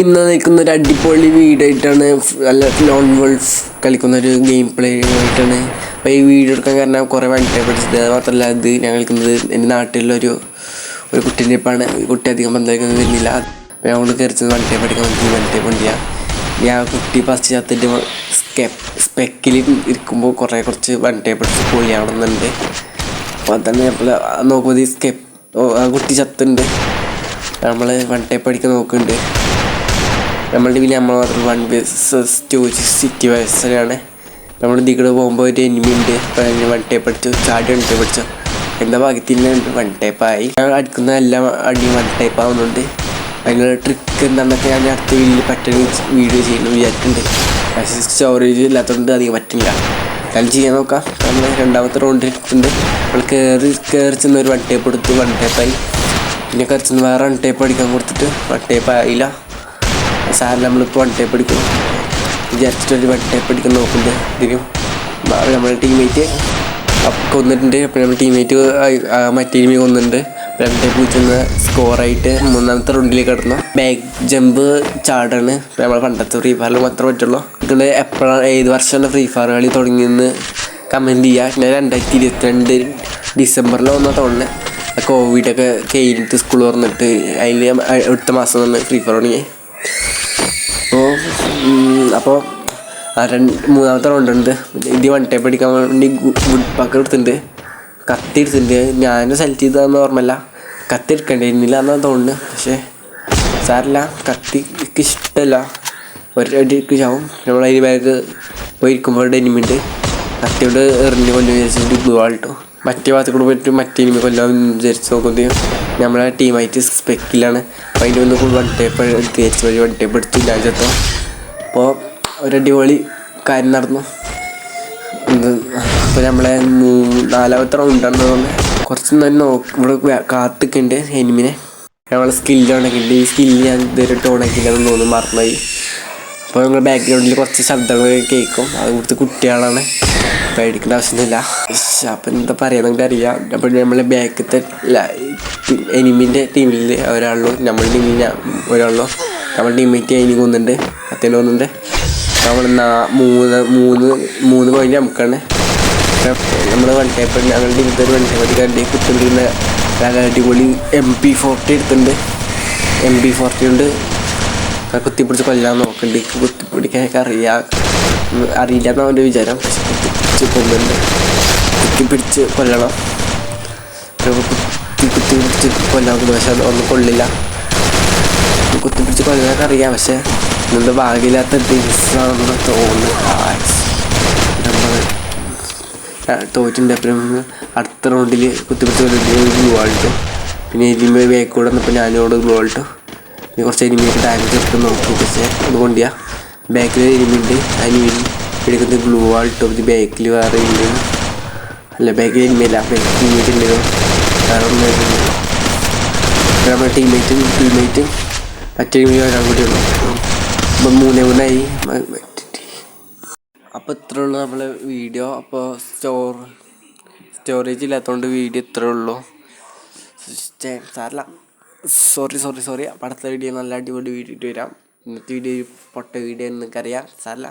ഇന്ന് നിൽക്കുന്ന ഒരു അടിപൊളി വീഡിയോ ആയിട്ടാണ്. നല്ല ലോൺ വോൾഫ് കളിക്കുന്ന ഒരു ഗെയിം പ്ലേ ആയിട്ടാണ്. അപ്പോൾ ഈ വീഡിയോ എടുക്കാൻ കാരണം കുറേ വണ്ടി പഠിച്ചത്. അത് മാത്രമല്ല, ഇത് ഞാൻ കളിക്കുന്നത് എൻ്റെ നാട്ടിലൊരു കുട്ടീൻ്റെ ഇപ്പാണ്. കുട്ടി അധികം ബന്ധമായിക്കൊന്നും വരുന്നില്ല. അപ്പോൾ ഞാൻ കൊണ്ട് കയറിച്ചത് വണ്ടി പഠിക്കാൻ വേണ്ടി വണ്ടി കൊണ്ടില്ല. ഞാൻ കുട്ടി പശ്ചാത്തലത്തിൽ സ്പെക്കിൽ ഇരിക്കുമ്പോൾ കുറച്ച് വണ്ടി പഠിച്ച് പൊളിയാണെന്നുണ്ട്. അപ്പോൾ അതന്നെ നമ്മൾ നോക്കുമ്പോൾ ആ കുട്ടി ചത്തുണ്ട്. നമ്മൾ വൺ ടൈപ്പ് അടിക്കാൻ നോക്കുന്നുണ്ട്. നമ്മളുടെ ടീമിൽ നമ്മൾ മാത്രം 1 vs 2 സിറ്റി വയസ്സനാണ്. നമ്മൾ ഇതികൂടെ പോകുമ്പോൾ ഒരു എനിമി ഉണ്ട്. അപ്പോൾ അതിന് വൺ ടൈപ്പ് അടിച്ചു, ചാടി വൺ ടൈപ്പ് അടിച്ചു. എന്താ ഭാഗ്യത്തിന് വൺ ടൈപ്പായി. ഞാൻ അടിക്കുന്ന എല്ലാം അടി വൺ ടൈപ്പ് ആവുന്നുണ്ട്. അതിനുള്ള ട്രിക്ക് എന്താണെന്നൊക്കെ ഞാൻ അടുത്ത വീഡിയോ ചെയ്യണം വിചാരിക്കുന്നുണ്ട്. പക്ഷേ സ്റ്റോറേജ് ഇല്ലാത്തതുകൊണ്ട് അധികം പറ്റില്ല. ഞാൻ ചെയ്യാൻ നോക്കാം. നമ്മൾ രണ്ടാമത്തെ റൗണ്ടിൽ ഉണ്ട്. നമ്മൾ കയറി ചെന്ന് ഒരു വൺ ടൈപ്പ് എടുത്തു, വൺ ടൈപ്പായി. പിന്നെ കയറി വേറെ വൺ ടൈപ്പ് അടിക്കാൻ കൊടുത്തിട്ട് വൺ ടൈപ്പ് ആയില്ല. സാറിന് നമ്മളിപ്പോൾ വൺ ടൈപ്പ് അടിക്കും വിചാരിച്ചിട്ടൊരു വൺ ടൈപ്പ് അടിക്കാൻ നോക്കുന്നുണ്ട്. ഇതിനും നമ്മുടെ ടീമേറ്റ് കൊന്നിട്ടുണ്ട്. അപ്പോൾ നമ്മുടെ ടീമേറ്റ് മറ്റേ ടീമി കൊന്നിട്ടുണ്ട്. 2 ടൈപ്പ് വെച്ചെന്ന് സ്കോറായിട്ട് 3ാമത്തെ റൗണ്ടിലേക്ക് കടന്നു. ബാക്ക് ജമ്പ് ചാടാണ്. നമ്മൾ പണ്ടത്തെ ഫ്രീ ഫയറിൽ മാത്രമേ പറ്റുള്ളൂ. നിങ്ങൾ എപ്പോഴാണ് ഏത് വർഷമാണ് ഫ്രീ ഫയർ കളി തുടങ്ങിയെന്ന് കമൻറ്റ് ചെയ്യുക. ഞാൻ 2022 ഡിസംബറിൽ വന്നാൽ തോന്നുന്നത്. കോവിഡൊക്കെ കഴിഞ്ഞിട്ട് സ്കൂൾ തുറന്നിട്ട് അതിൽ അടുത്ത മാസം തന്നെ ഫ്രീ ഫയർ തുടങ്ങി. അപ്പോൾ 3ാമത്തെ റൗണ്ടുണ്ട്. ഇത് വൺ ടൈപ്പ് അടിക്കാൻ വേണ്ടി ഗുഡ് പാക്ക് എടുത്തിട്ടുണ്ട്, കത്തി എടുത്തിട്ടുണ്ട്. ഞാൻ സെലക്ട് ചെയ്തതെന്ന് ഓർമ്മയില്ല. കത്തി എടുക്കേണ്ടിയിരുന്നില്ല എന്നാണ് തോന്നുന്നത്. പക്ഷേ സാറില്ല, കത്തിക്ക് ഇഷ്ടമല്ല. ഒരടിക്ക് ചാവും. നമ്മളതിന് ബാഗ് പോയിരിക്കുമ്പോൾ എനിമിണ്ട്. കത്തിയോട് എറിഞ്ഞ് കൊല്ലം വിചാരിച്ചിട്ട് ബ്ലൂ ആൾട്ടോ മറ്റേ ഭാഗത്ത് കൂടെ പോയിട്ട് മറ്റേ എനിമി കൊല്ലാൻ വിചാരിച്ച് നോക്കുന്നത്. നമ്മളെ ടീമായിട്ട് സ്പെക്കിലാണ്. അപ്പോൾ അതിൻ്റെ ഒന്ന് വൺ ടൈപ്പ് തിരിച്ച് വഴി വൺ ടൈപ്പ് എടുത്തു ഞാൻ ചെത്തോ. അപ്പോൾ ഒരടിപൊളി കാര്യം നടന്നു. അപ്പോൾ നമ്മളെ 4ാമത്തെ റൗണ്ടാണെന്ന് തോന്നുന്നത്. കുറച്ച് നേരം ഇവിടെ കാത്തിക്കുന്നുണ്ട് എനിമിനെ. നമ്മളെ സ്കില്ല് ഉണക്കിയിട്ടുണ്ട്. ഈ സ്കില്ല് ഞാൻ ഇതുവരെ ഉണക്കിയില്ലെന്ന് തോന്നുന്നു, മറന്നുപോയി. അപ്പോൾ നമ്മൾ ബാക്ക്ഗ്രൗണ്ടിൽ കുറച്ച് ശബ്ദങ്ങൾ കേൾക്കും. അത് കൊടുത്ത് കുട്ടികളാണ്, പേടിക്കേണ്ട ആവശ്യമൊന്നുമില്ല. അപ്പം എന്താ പറയുക നമുക്ക് അറിയാം. അപ്പോൾ നമ്മളെ ബാക്കത്തെ എനിമിൻ്റെ ടീമിൽ ഒരാളുള്ളൂ, നമ്മുടെ ടീമിൽ ഒരാളുള്ളൂ. നമ്മുടെ ടീമേറ്റ് എനിക്ക് കൊന്നുണ്ട്, അത്തേനെ കൊന്നുണ്ട്. നമ്മൾ 3 പോയിന്റ് നമുക്കാണ്. നമ്മൾ വൺ ടൈപ്പ് ഞങ്ങളുടെ ടീമത്തെ ഒരു വൺ ടൈപ്പ് കണ്ടി കുത്തിപ്പിടിക്കുന്ന നല്ല അടിപൊളി MP40 എടുത്തിട്ടുണ്ട്. MP40 കൊണ്ട് കുത്തിപ്പിടിച്ച് കൊല്ലാൻ നോക്കുന്നുണ്ട്. കുത്തിപ്പിടിക്കാനൊക്കെ അറിയില്ല എന്നാണ് അവൻ്റെ വിചാരം. പക്ഷെ കുത്തിപ്പിടിച്ച് കൊല്ലുന്നുണ്ട്. കുത്തിപ്പിടിച്ച് കൊല്ലണം. കുത്തിപ്പിടിച്ച് കൊല്ലാൻ നോക്കുന്നു. പക്ഷെ അതൊന്നും കൊള്ളില്ല. കുത്തിപ്പിടിച്ച് കൊല്ലാനൊക്കെ അറിയാം. പക്ഷെ ഇന്നത്തെ ഭാഗ്യമില്ലാത്ത ദിവസമാണെന്ന് തോന്നുന്നു. നമ്മൾ തോറ്റിട്ടുണ്ട്. എപ്പോഴും അടുത്ത റൗണ്ടിൽ കുത്തിപ്പിടിച്ച് കൊല്ലുന്നത് ബ്ലൂ ആൾട്ടോ. പിന്നെ എനിമി ബാക്കോട് വന്നപ്പോൾ ഞാനോട് ബ്ലൂ ആൾട്ടോ. പിന്നെ കുറച്ച് എനിമിയൊക്കെ ഡാമേജ് എടുത്ത് നോക്കി. പക്ഷേ അതുകൊണ്ടിയാ ബാക്കിൽ എനിമിയുണ്ട്. എനിമി എടുക്കുന്നത് ബ്ലൂ ആൾട്ടോ. ഇത് ബാക്കിൽ വേറെ എനിമി അല്ല, ബാക്കിൽ എനിമിയല്ല, ബാക്കിൽ ടീമേറ്റ് ഉണ്ടായിരുന്നു. വേറെ ഒന്നും നമ്മുടെ ടീമേറ്റും മറ്റേ ഒരാൾ കൂടിയുള്ളൂ. അപ്പം 3-3ആയി. അപ്പോൾ ഇത്രേ ഉള്ളൂ നമ്മളെ വീഡിയോ. അപ്പോൾ സ്റ്റോറേജ് ഇല്ലാത്തതുകൊണ്ട് വീഡിയോ ഇത്രേ ഉള്ളൂ. സാരല്ല, സോറി. അപ്പോൾ അടുത്ത വീഡിയോ നല്ല അടിപൊളി വീഡിയോ ഇട്ട് വരാം. ഇന്നത്തെ വീഡിയോ പൊട്ട വീഡിയോ എന്നൊക്കെ അറിയാം. സാരല്ല.